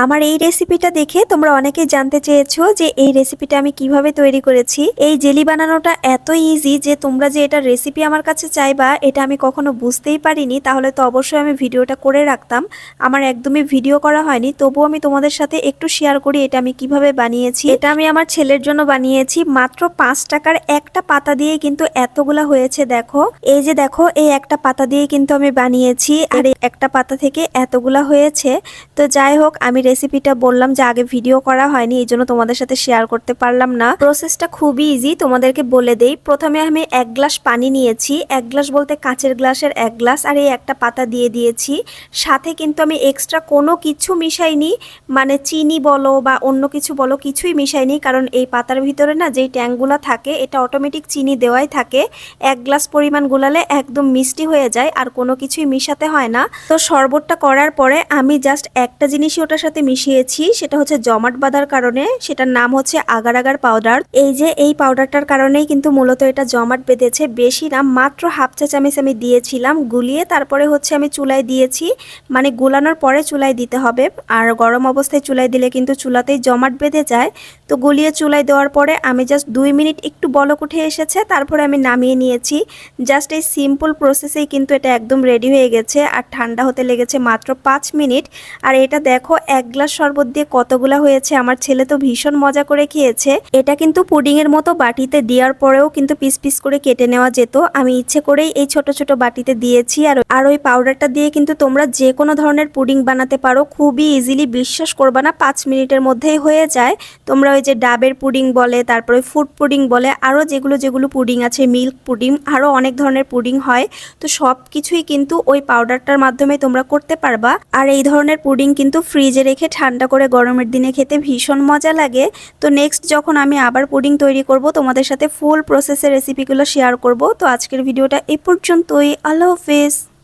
আমার এই রেসিপিটা দেখে তোমরা অনেকেই জানতে চেয়েছো যে এই রেসিপিটা আমি কিভাবে তৈরি করেছি। এই জেলি বানানোটা এত ইজি যে তোমরা যে এটা রেসিপি আমার কাছে চাইবা এটা আমি কখনো বুঝতেই পারিনি। তাহলে তো অবশ্যই আমি ভিডিওটা করে রাখতাম। আমার একদমই ভিডিও করা হয়নি, তবুও আমি তোমাদের সাথে একটু শেয়ার করি এটা আমি কিভাবে বানিয়েছি। এটা আমি আমার ছেলের জন্য বানিয়েছি। মাত্র 5 টাকার একটা পাতা দিয়ে কিন্তু এতগুলা হয়েছে। দেখো, এই যে দেখো, এই একটা পাতা দিয়ে কিন্তু আমি বানিয়েছি, আর এই একটা পাতা থেকে এতগুলা হয়েছে। তো যাই হোক, আমি রেসিপিটা বললাম যে আগে ভিডিও করা হয়নি, এই জন্য তোমাদের সাথে শেয়ার করতে পারলাম না। প্রসেসটা খুবই ইজি, তোমাদেরকে বলে দেই। প্রথমে আমি 1 গ্লাস পানি নিয়েছি, 1 গ্লাস বলতে কাচের গ্লাসের 1 গ্লাস, আর এই একটা পাতা দিয়ে দিয়েছি। সাথে কিন্তু আমি এক্সট্রা কোনো কিছু মিশাইনি, মানে চিনি বলো বা অন্য কিছু বলো, কিছুই মিশাইনি। কারণ এই পাতার ভিতরে না যেই ট্যাঙ্কগুলো থাকে এটা অটোমেটিক চিনি দেওয়াই থাকে। 1 গ্লাস পরিমাণ গুলালে একদম মিষ্টি হয়ে যায়, আর কোনো কিছুই মিশাতে হয় না। তো শরবতটা করার পরে আমি জাস্ট একটা জিনিসই ওটার সাথে মিশিয়েছি, সেটা হচ্ছে জমাট বাঁধার কারণে। সেটার নাম হচ্ছে আগার আগার পাউডার। এই যে এই পাউডারটার কারণেই কিন্তু মূলত এটা জমাট বেঁধেছে। বেশি না, মাত্র হাফ চা চামচ আমি দিয়েছিলাম গুলিয়ে। তারপরে হচ্ছে আমি চুলায় দিয়েছি, মানে গুলানোর পরে চুলায় দিতে হবে। আর গরম অবস্থায় চুলায় দিলে কিন্তু চুলাতেই জমাট বেঁধে যায়। তো গুলিয়ে চুলায় দেওয়ার পরে আমি জাস্ট 2 মিনিট একটু বলক উঠে এসেছে, তারপরে আমি নামিয়ে নিয়েছি। জাস্ট এই সিম্পল প্রসেসেই কিন্তু এটা একদম রেডি হয়ে গেছে। আর ঠান্ডা হতে লেগেছে মাত্র 5 মিনিট। আর এটা দেখো 1 গ্লাস শরবত দিয়ে কতগুলা হয়েছে। আমার ছেলে তো ভীষণ মজা করে খেয়েছে। এটা কিন্তু পুডিং এর মতো বাটিতে দেওয়ার পরেও কিন্তু পিস পিস করে কেটে নেওয়া যেত। আমি ইচ্ছে করেই এই ছোট ছোট বাটিতে দিয়েছি। আর ওই পাউডারটা দিয়ে কিন্তু তোমরা যে কোনো ধরনের পুডিং বানাতে পারো খুবই ইজিলি। বিশ্বাস করবা না, 5 মিনিটের মধ্যেই হয়ে যায়। তোমরা ওই যে ডাবের পুডিং বলে, তারপরে ফুড পুডিং বলে, আরও যেগুলো যেগুলো পুডিং আছে, মিল্ক পুডিং, আরও অনেক ধরনের পুডিং হয়। তো সব কিছুই কিন্তু ওই পাউডারটার মাধ্যমে তোমরা করতে পারবা। আর এই ধরনের পুডিং কিন্তু ফ্রিজে রেখে ঠান্ডা করে গরমের দিনে খেতে ভীষণ মজা লাগে। তো নেক্সট যখন আমি আবার পুডিং তৈরি করব তোমাদের সাথে ফুল প্রসেসের রেসিপিগুলো শেয়ার করব। তো আজকের ভিডিওটা এই পর্যন্তই। আল্লাহ হাফেজ।